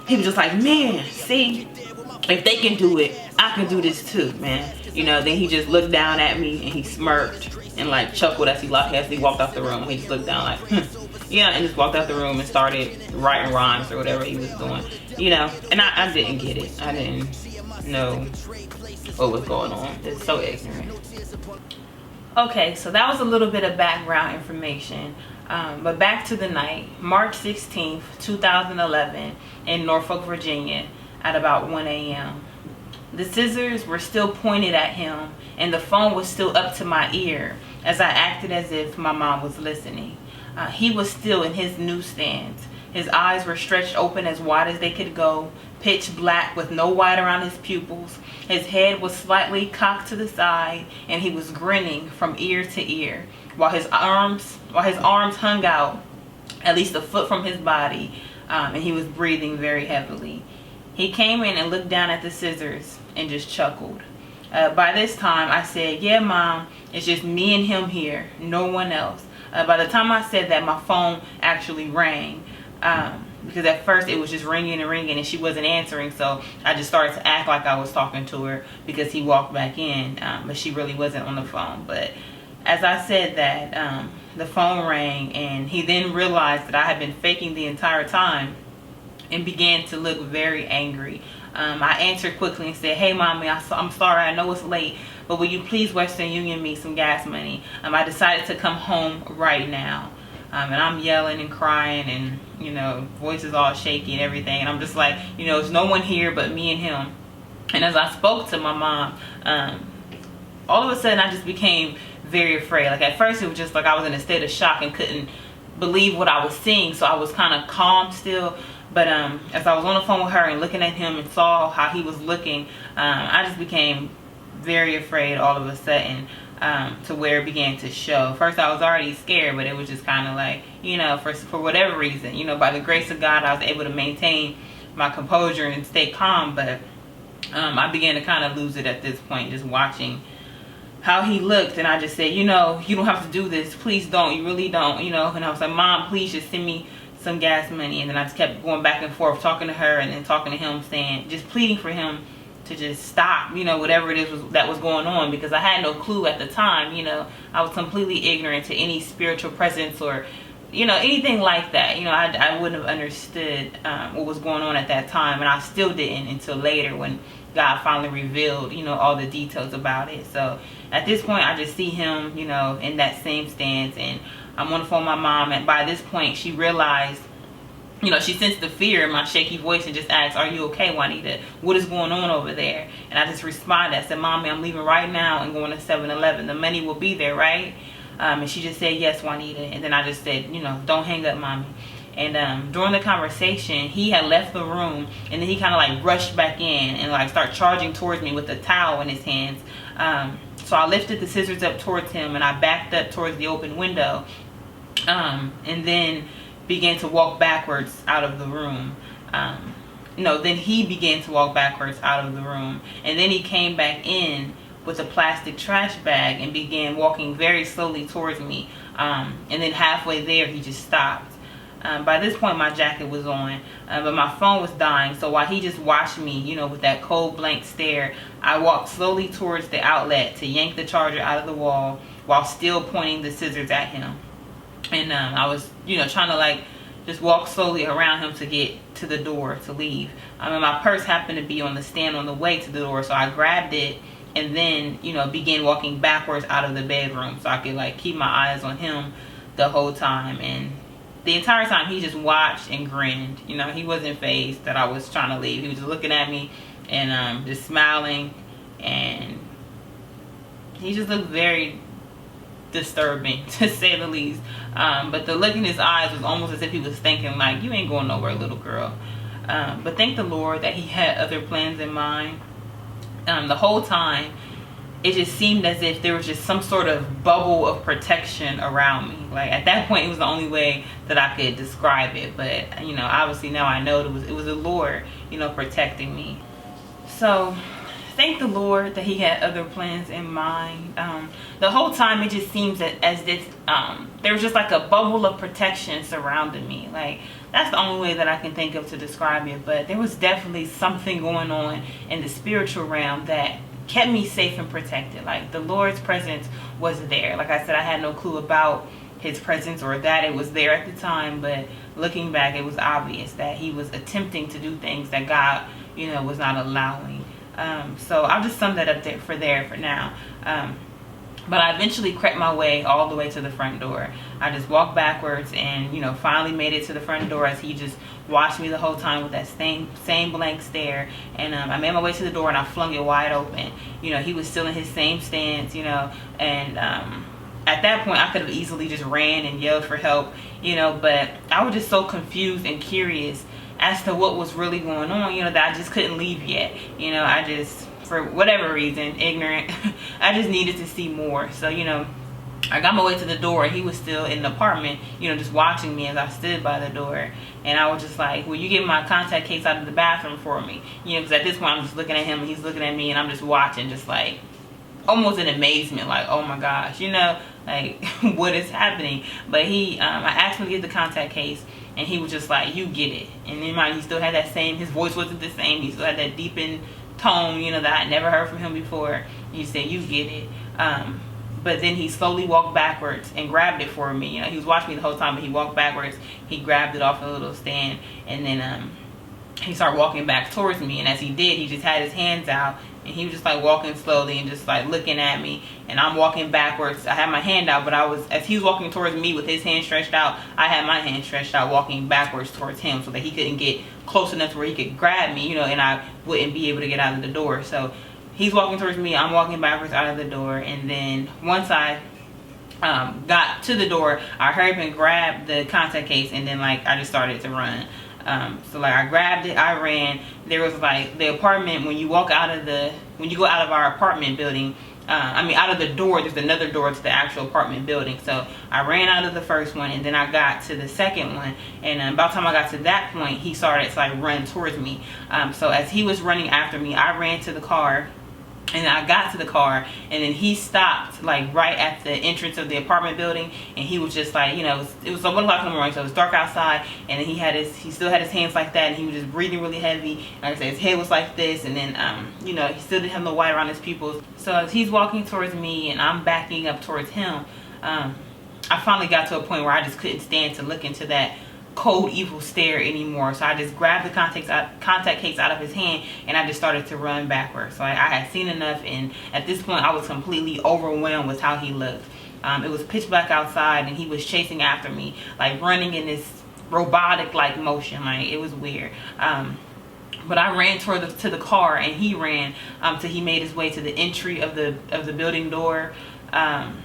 He was just like, man, see, if they can do it, I can do this too, man. Then he just looked down at me and he smirked and like chuckled as he walked out the room. He just looked down like, and just walked out the room and started writing rhymes or whatever he was doing, and I didn't get it. I didn't know what was going on. It's so ignorant. Okay, so that was a little bit of background information. But back to the night, March 16th, 2011, in Norfolk, Virginia, at about 1 a.m. The scissors were still pointed at him, and the phone was still up to my ear as I acted as if my mom was listening. He was still in his newsstands. His eyes were stretched open as wide as they could go, pitch black with no white around his pupils. His head was slightly cocked to the side, and he was grinning from ear to ear, while his arms hung out at least a foot from his body, and he was breathing very heavily. He came in and looked down at the scissors and just chuckled. By this time, I said, "Yeah, Mom, it's just me and him here, no one else." By the time I said that, my phone actually rang. Because at first it was just ringing and ringing and she wasn't answering, so I just started to act like I was talking to her because he walked back in, but she really wasn't on the phone. But as I said that, the phone rang, and he then realized that I had been faking the entire time and began to look very angry. I answered quickly and said, "Hey, Mommy, I'm sorry, I know it's late, but will you please Western Union me some gas money? I decided to come home right now." And I'm yelling and crying and, voice is all shaky and everything. And I'm just like, there's no one here but me and him. And as I spoke to my mom, all of a sudden I just became very afraid. Like at first it was just like I was in a state of shock and couldn't believe what I was seeing. So I was kind of calm still. But as I was on the phone with her and looking at him and saw how he was looking, I just became very afraid all of a sudden. To where it began to show. First I was already scared, but it was just kind of like, for whatever reason, by the grace of God, I was able to maintain my composure and stay calm. But I began to kind of lose it at this point, just watching how he looked. And I just said, you don't have to do this. Please don't. You really don't. And I was like, "Mom, please just send me some gas money." And then I just kept going back and forth, talking to her and then talking to him, saying, just pleading for him to just stop, whatever it is that was going on, because I had no clue at the time. I was completely ignorant to any spiritual presence or, anything like that. I wouldn't have understood what was going on at that time, and I still didn't until later when God finally revealed, all the details about it. So at this point, I just see him, in that same stance, and I'm on the phone with my mom, and by this point, she realized, she sensed the fear in my shaky voice and just asked, "Are you okay, Juanita? What is going on over there?" And I just responded. I said, "Mommy, I'm leaving right now and going to 7-Eleven. The money will be there, right?" And she just said, "Yes, Juanita." And then I just said, "Don't hang up, Mommy." And during the conversation, he had left the room, and then he kind of like rushed back in and like started charging towards me with a towel in his hands. So I lifted the scissors up towards him, and I backed up towards the open window, and then began to walk backwards out of the room. Then he began to walk backwards out of the room, and then he came back in with a plastic trash bag and began walking very slowly towards me, and then halfway there he just stopped. By this point my jacket was on, but my phone was dying, so while he just watched me, with that cold blank stare, I walked slowly towards the outlet to yank the charger out of the wall while still pointing the scissors at him. And I was, trying to like just walk slowly around him to get to the door to leave. And my purse happened to be on the stand on the way to the door, so I grabbed it and then, began walking backwards out of the bedroom so I could like keep my eyes on him the whole time. And the entire time he just watched and grinned. He wasn't fazed that I was trying to leave. He was just looking at me and just smiling, and he just looked very disturbing, to say the least. But the look in his eyes was almost as if he was thinking like, "You ain't going nowhere, little girl." But thank the Lord that he had other plans in mind. The whole time it just seemed as if there was just some sort of bubble of protection around me. Like at that point it was the only way that I could describe it. But obviously now I know it was the Lord protecting me. So thank the Lord that he had other plans in mind. The whole time it just seems as if there was just like a bubble of protection surrounding me. Like, that's the only way that I can think of to describe it. But there was definitely something going on in the spiritual realm that kept me safe and protected. Like, the Lord's presence was there. Like I said, I had no clue about his presence or that it was there at the time, but looking back, it was obvious that he was attempting to do things that God, was not allowing. So I'll just sum that up for now. But I eventually crept my way all the way to the front door. I just walked backwards and, finally made it to the front door as he just watched me the whole time with that same blank stare. And I made my way to the door and I flung it wide open. He was still in his same stance, and at that point I could have easily just ran and yelled for help, but I was just so confused and curious as to what was really going on, that I just couldn't leave yet. I just, for whatever reason, ignorant, I just needed to see more. So, I got my way to the door and he was still in the apartment, just watching me as I stood by the door. And I was just like, will you get my contact case out of the bathroom for me? Because at this point I'm just looking at him and he's looking at me and I'm just watching, just like almost in amazement, like, oh my gosh, like what is happening? But I asked him to get the contact case and he was just like, you get it. And in mind, he still had that same, his voice wasn't the same, he still had that deepened tone, that I never heard from him before. He said, you get it. But then he slowly walked backwards and grabbed it for me. He was watching me the whole time, but he walked backwards, he grabbed it off a little stand, and then he started walking back towards me. And as he did, he just had his hands out and he was just like walking slowly and just like looking at me, and I'm walking backwards. I had my hand out, but as he was walking towards me with his hand stretched out, I had my hand stretched out, walking backwards towards him so that he couldn't get close enough to where he could grab me, and I wouldn't be able to get out of the door. So he's walking towards me, I'm walking backwards out of the door, and then once I got to the door, I hurried and grabbed the contact case, and then like I just started to run. So like I grabbed it, I ran. There was like the apartment, when you go out of our apartment building, out of the door, there's another door to the actual apartment building. So I ran out of the first one and then I got to the second one, and by the time I got to that point, he started to like run towards me. So as he was running after me, I ran to the car. And I got to the car, and then he stopped like right at the entrance of the apartment building, and he was just like, it was like 1 o'clock in the morning, so it was dark outside, and then he still had his hands like that, and he was just breathing really heavy. Like I said, his head was like this, and then he still didn't have no white around his pupils. So as he's walking towards me and I'm backing up towards him, I finally got to a point where I just couldn't stand to look into that cold, evil stare anymore. So I just grabbed the contact case out of his hand and I just started to run backwards. So I had seen enough, and at this point I was completely overwhelmed with how he looked. It was pitch black outside and he was chasing after me, like running in this robotic like motion. Like, it was weird. But I ran to the car, and he ran till he made his way to the entry of the building door, and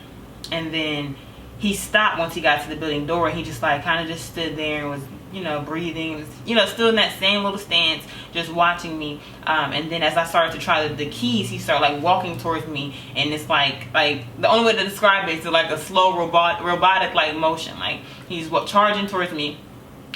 then he stopped once he got to the building door, and he just like kind of just stood there and was breathing, still in that same little stance, just watching me. And then as I started to try the keys, he started like walking towards me, and it's like the only way to describe it is like a slow robotic like motion. Like, he's charging towards me,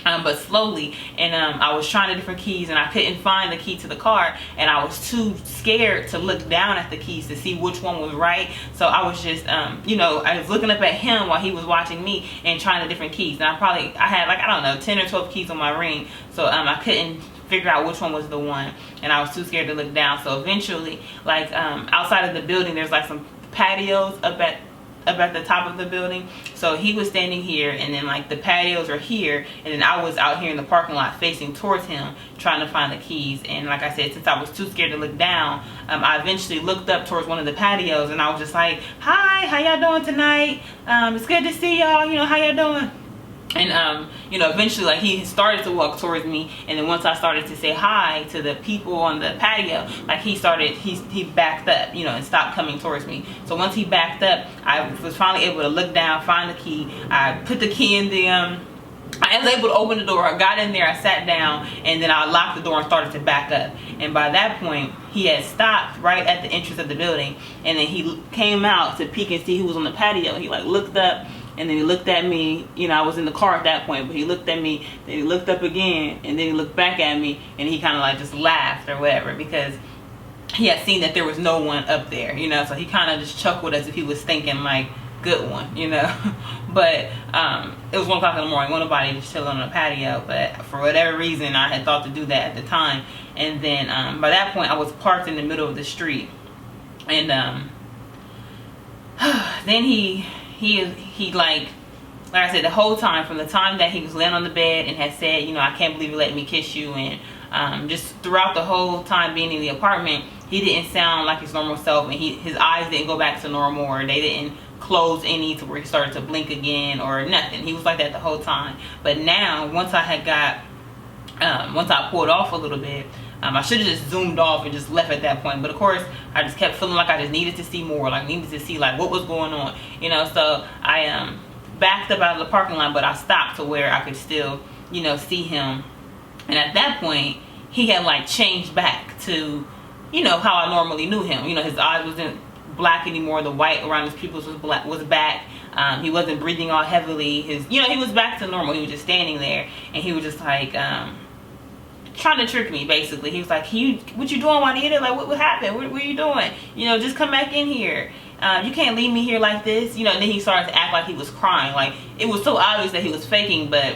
but slowly, and I was trying the different keys and I couldn't find the key to the car, and I was too scared to look down at the keys to see which one was right. So I was just I was looking up at him while he was watching me and trying the different keys, and I had like, I don't know, 10 or 12 keys on my ring. So I couldn't figure out which one was the one, and I was too scared to look down. So eventually, like outside of the building, there's like some patios up at the top of the building. So he was standing here, and then like the patios are here, and then I was out here in the parking lot facing towards him trying to find the keys. And like I said, since I was too scared to look down, I eventually looked up towards one of the patios, and I was just like, hi, how y'all doing tonight? It's good to see y'all, how y'all doing? And eventually, like, he started to walk towards me, and then once I started to say hi to the people on the patio, like, he backed up, and stopped coming towards me. So once he backed up, I was finally able to look down, find the key. I put the key in the I was able to open the door. I got in there, I sat down, and then I locked the door and started to back up. And by that point, he had stopped right at the entrance of the building, and then he came out to peek and see who was on the patio. He like looked up, and then he looked at me. I was in the car at that point, but he looked at me, then he looked up again, and then he looked back at me, and he kind of like just laughed or whatever, because he had seen that there was no one up there, you know, so he kind of just chuckled as if he was thinking like, good one, you know. But it was 1 o'clock in the morning, wasn't nobody just chilling on the patio, but for whatever reason I had thought to do that at the time. And then by that point I was parked in the middle of the street, and then he like I said, the whole time, from the time that he was laying on the bed and had said, you know, I can't believe you let me kiss you, and just throughout the whole time being in the apartment, he didn't sound like his normal self, and his eyes didn't go back to normal, or they didn't close any to where he started to blink again or nothing. He was like that the whole time. But now, once I pulled off a little bit, I should have just zoomed off and just left at that point. But of course, I just kept feeling like I just needed to see more, like needed to see like what was going on, you know. So I backed up out of the parking lot, but I stopped to where I could still, you know, see him. And at that point, he had like changed back to, you know, how I normally knew him. You know, his eyes wasn't black anymore. The white around his pupils was back. He wasn't breathing all heavily. You know, he was back to normal. He was just standing there, and he was just like trying to trick me, basically. He was like, what you doing, Juanita? Like, what happened? What are you doing? You know, just come back in here. You can't leave me here like this. You know, and then he started to act like he was crying. Like, it was so obvious that he was faking, but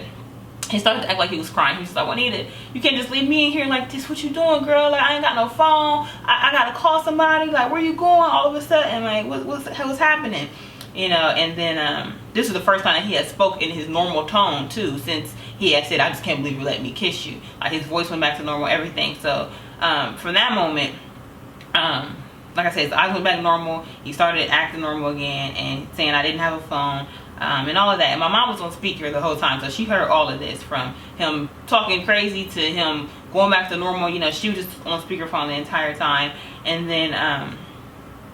he started to act like he was crying. He was like, Juanita, you can't just leave me in here like this. What you doing, girl? Like, I ain't got no phone. I gotta call somebody. Like, where you going all of a sudden? Like, what's happening? You know, and then this was the first time that he had spoke in his normal tone too, since he had said, I just can't believe you let me kiss you. Like, his voice went back to normal, everything. So from that moment, like I said, his eyes went back normal. He started acting normal again and saying I didn't have a phone, and all of that. And my mom was on speaker the whole time, so she heard all of this, from him talking crazy to him going back to normal. You know, she was just on speakerphone the entire time. And then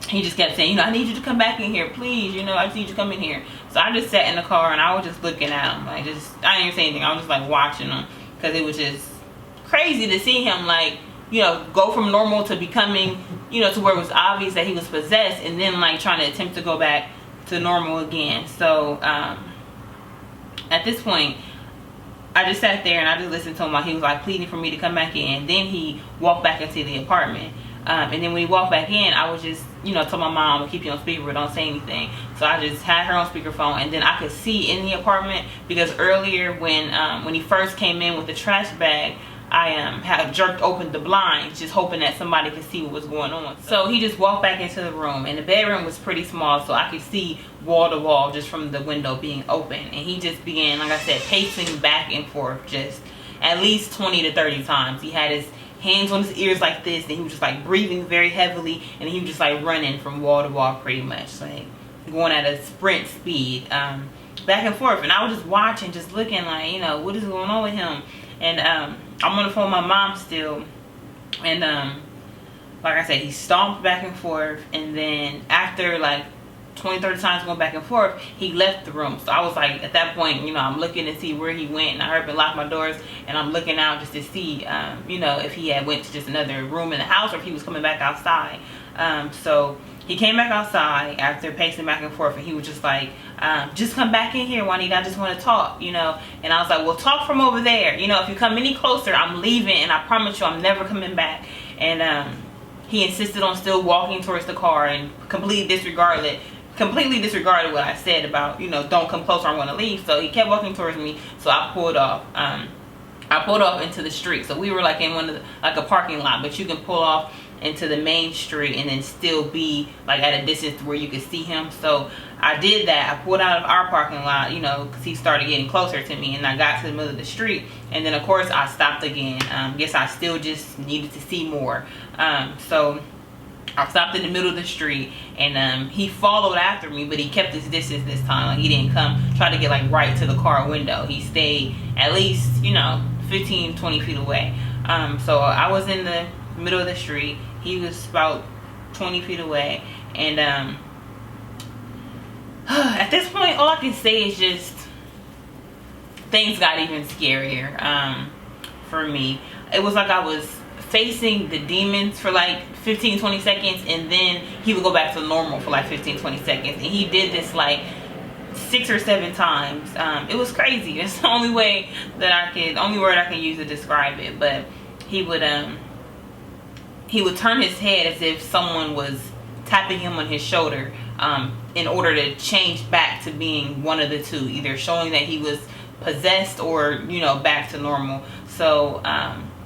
he just kept saying, you know, I need you to come back in here, please. You know, I just need you to come in here. So I just sat in the car and I was just looking at him. Like, I didn't even say anything. I was just like watching him, because it was just crazy to see him, like, you know, go from normal to becoming, you know, to where it was obvious that he was possessed, and then like trying to attempt to go back to normal again. So at this point, I just sat there and I just listened to him while he was like pleading for me to come back in. Then he walked back into the apartment. And then when he walked back in, I was just, you know, told my mom, I'll keep you on speaker, but don't say anything. So I just had her on speakerphone, and then I could see in the apartment, because earlier when he first came in with the trash bag, I had jerked open the blinds, just hoping that somebody could see what was going on. So he just walked back into the room, and the bedroom was pretty small, so I could see wall to wall just from the window being open. And he just began, like I said, pacing back and forth just at least 20 to 30 times. He had his hands on his ears like this, and he was just like breathing very heavily, and he was just like running from wall to wall, pretty much like going at a sprint speed, back and forth. And I was just watching, just looking like, you know, what is going on with him? And I'm on the phone with my mom still, and like I said, he stomped back and forth, and then after like 20-30 times going back and forth, he left the room. So I was like, at that point, you know, I'm looking to see where he went, and I heard him lock my doors, and I'm looking out just to see, you know, if he had went to just another room in the house, or if he was coming back outside. So he came back outside after pacing back and forth, and he was just like, just come back in here, Juanita, I just want to talk, you know. And I was like, well, talk from over there. You know, if you come any closer, I'm leaving, and I promise you I'm never coming back. And he insisted on still walking towards the car and completely disregarded what I said about, you know, don't come closer, I'm going to leave. So he kept walking towards me, so I pulled off. I pulled off into the street. So we were like in one of the, like a parking lot, but you can pull off into the main street and then still be like at a distance where you could see him. So I did that. I pulled out of our parking lot, you know, because he started getting closer to me, and I got to the middle of the street, and then of course I stopped again. Guess I still just needed to see more. So I stopped in the middle of the street, and he followed after me, but he kept his distance this time. Like, he didn't try to get like right to the car window. He stayed at least, you know, 15-20 feet away. So I was in the middle of the street. He was about 20 feet away, and at this point, all I can say is just things got even scarier for me. It was like I was facing the demons for like 15-20 seconds, and then he would go back to normal for like 15-20 seconds, and he did this like 6 or 7 times. It was crazy. It's the only way that only word I can use to describe it. But he would he would turn his head as if someone was tapping him on his shoulder, in order to change back to being one of the two, either showing that he was possessed or, you know, back to normal. So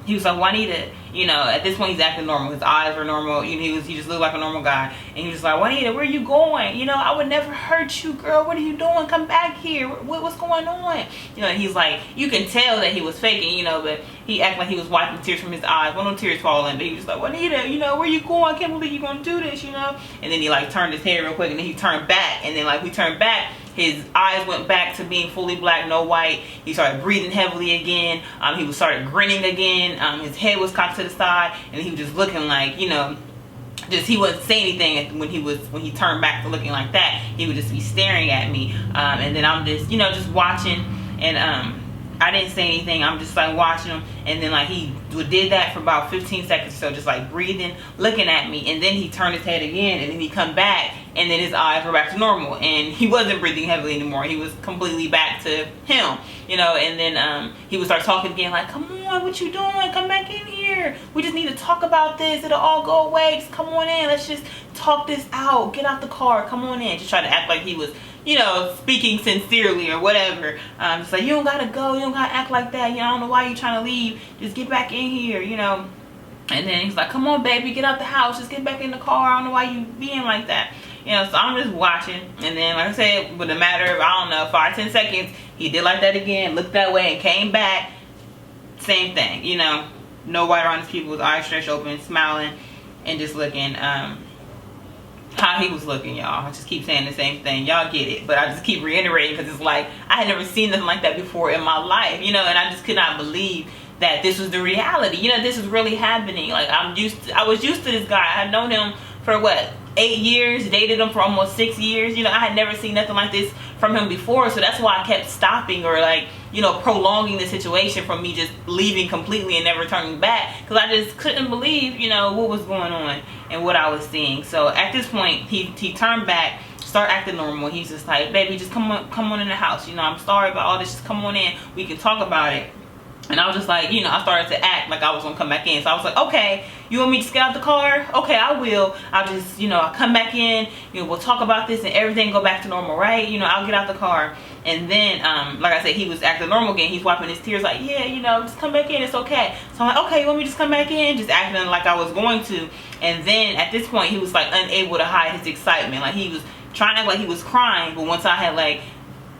he was like, Juanita, you know, at this point he's acting normal. His eyes were normal. You know, he just looked like a normal guy. And he was like, Juanita, where are you going? You know, I would never hurt you, girl. What are you doing? Come back here. What's going on? You know, and he's like, you can tell that he was faking, you know, but he acted like he was wiping tears from his eyes. Well, no tears falling, but he was like, Juanita, you know, where you going? I can't believe you're going to do this, you know. And then he like turned his head real quick, and then he turned back. And then like we turned back, his eyes went back to being fully black, no white. He started breathing heavily again. He started grinning again. His head was cocked to the side, and he was just looking like, you know, just he wouldn't say anything when he turned back to looking like that. He would just be staring at me, and then I'm just, you know, just watching, and I didn't say anything. I'm just like watching him, and then like he did that for about 15 seconds or so, just like breathing, looking at me, and then he turned his head again, and then he come back, and then his eyes were back to normal, and he wasn't breathing heavily anymore. He was completely back to him, you know. And then he would start talking again, like, come on, what you doing? Come back in here. We just need to talk about this. It'll all go away. Just come on in. Let's just talk this out. Get out the car. Come on in. Just try to act like he was, you know, speaking sincerely or whatever. Just like, you don't gotta go. You don't gotta act like that. You know, I don't know why you're trying to leave. Just get back in here, you know. And then he's like, come on, baby, get out the house. Just get back in the car. I don't know why you being like that. You know, so I'm just watching. And then, like I said, with a matter of, I don't know, 5-10 seconds, he did like that again, looked that way, and came back. Same thing, you know. No white around his pupils, eyes stretched open, smiling, and just looking. How he was looking, y'all. I just keep saying the same thing. Y'all get it. But I just keep reiterating because it's like, I had never seen nothing like that before in my life, you know. And I just could not believe that this was the reality. You know, this was really happening. Like, I was used to this guy. I had known him for what, 8 years, dated him for almost 6 years. You know, I had never seen nothing like this from him before. So that's why I kept stopping, or like, you know, prolonging the situation from me just leaving completely and never turning back, because I just couldn't believe, you know, what was going on and what I was seeing. So at this point, he turned back, started acting normal. He's just like, baby, just come on in the house. You know, I'm sorry about all this. Just come on in. We can talk about it. And I was just like, you know, I started to act like I was gonna come back in. So I was like, okay, you want me to just get out the car? Okay, I will. I'll just, you know, I'll come back in, you know, we'll talk about this and everything go back to normal, right? You know, I'll get out the car. And then, like I said, he was acting normal again. He's wiping his tears like, yeah, you know, just come back in, it's okay. So I'm like, okay, you want me to just come back in? Just acting like I was going to. And then at this point, he was like unable to hide his excitement. Like, he was trying to act like he was crying, but once I had like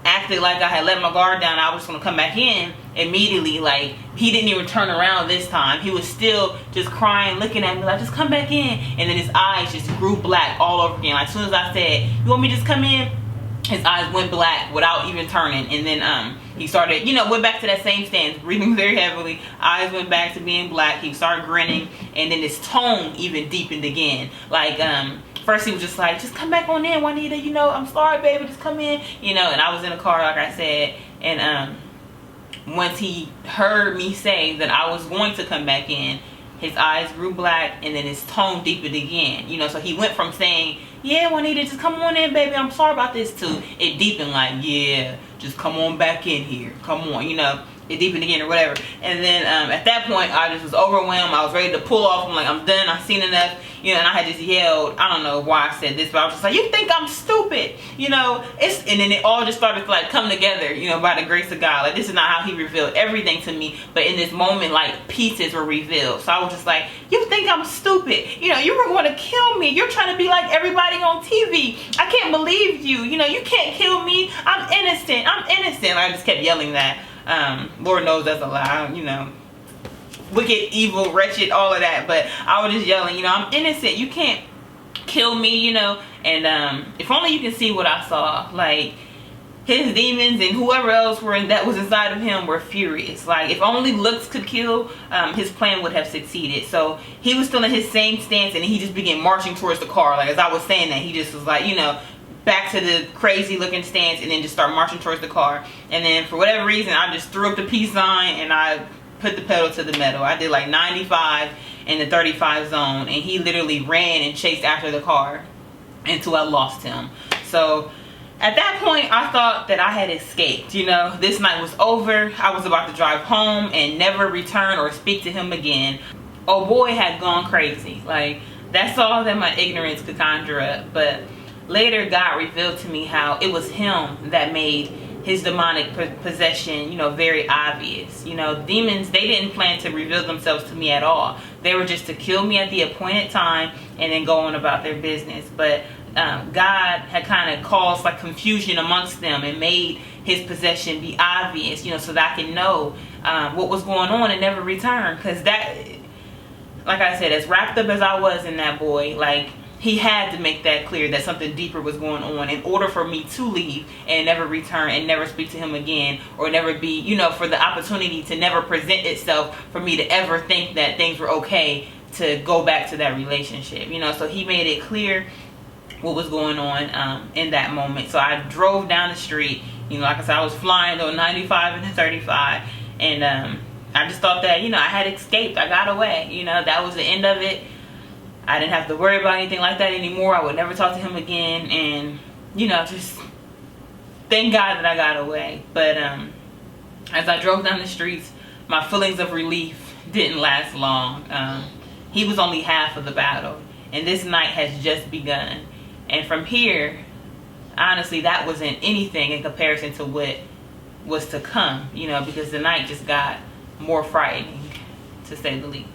acted like I had let my guard down, I was gonna come back in immediately. Like, he didn't even turn around this time. He was still just crying, looking at me like, just come back in. And then his eyes just grew black all over again. Like, as soon as I said, you want me to just come in? His eyes went black without even turning. And then he started, you know, went back to that same stance, breathing very heavily. Eyes went back to being black. He started grinning, and then his tone even deepened again. Like, first he was just like, just come back on in, Juanita, you know, I'm sorry, baby, just come in, you know. And I was in the car, like I said, and once he heard me say that I was going to come back in, his eyes grew black, and then his tone deepened again, you know. So he went from saying, yeah, Juanita, just come on in, baby, I'm sorry about this, to it deepened, like, yeah, just come on back in here, come on, you know. It deepened again or whatever. And then at that point, I just was overwhelmed. I was ready to pull off. I'm like, I'm done, I've seen enough, you know. And I had just yelled, I don't know why I said this, but I was just like, you think I'm stupid, you know. And then it all just started to like come together, you know, by the grace of God. Like, this is not how he revealed everything to me, but in this moment, like, pieces were revealed. So I was just like, you think I'm stupid, you know, you were going to kill me, you're trying to be like everybody on TV, I can't believe you, you know, you can't kill me, I'm innocent, I'm innocent. I just kept yelling that. Lord knows that's a lie, you know, wicked, evil, wretched, all of that. But I was just yelling, you know, I'm innocent, you can't kill me, you know. And if only you can see what I saw. Like, his demons and whoever else that was inside of him were furious. Like, if only looks could kill, his plan would have succeeded. So he was still in his same stance, and he just began marching towards the car. Like, as I was saying that, he just was like, you know, back to the crazy looking stance, and then just start marching towards the car. And then for whatever reason, I just threw up the peace sign, and I put the pedal to the metal. I did like 95 in the 35 zone, and he literally ran and chased after the car until I lost him. So at that point, I thought that I had escaped, you know. This night was over. I was about to drive home and never return or speak to him again. oh boy had gone crazy. Like, that's all that my ignorance could conjure up. But later God revealed to me how it was him that made his demonic possession, you know, very obvious. You know, demons, they didn't plan to reveal themselves to me at all. They were just to kill me at the appointed time and then go on about their business. But God had kind of caused like confusion amongst them and made his possession be obvious, you know, so that I can know what was going on and never return. Because that, like I said, as wrapped up as I was in that boy, like, he had to make that clear that something deeper was going on in order for me to leave and never return and never speak to him again, or never be, you know, for the opportunity to never present itself for me to ever think that things were okay to go back to that relationship, you know. So he made it clear what was going on in that moment. So I drove down the street, you know, like I said, I was flying on 95 and the 35, and I just thought that, you know, I had escaped. I got away, you know, that was the end of it. I didn't have to worry about anything like that anymore. I would never talk to him again. And, you know, just thank God that I got away. But as I drove down the streets, my feelings of relief didn't last long. He was only half of the battle. And this night has just begun. And from here, honestly, that wasn't anything in comparison to what was to come. You know, because the night just got more frightening, to say the least.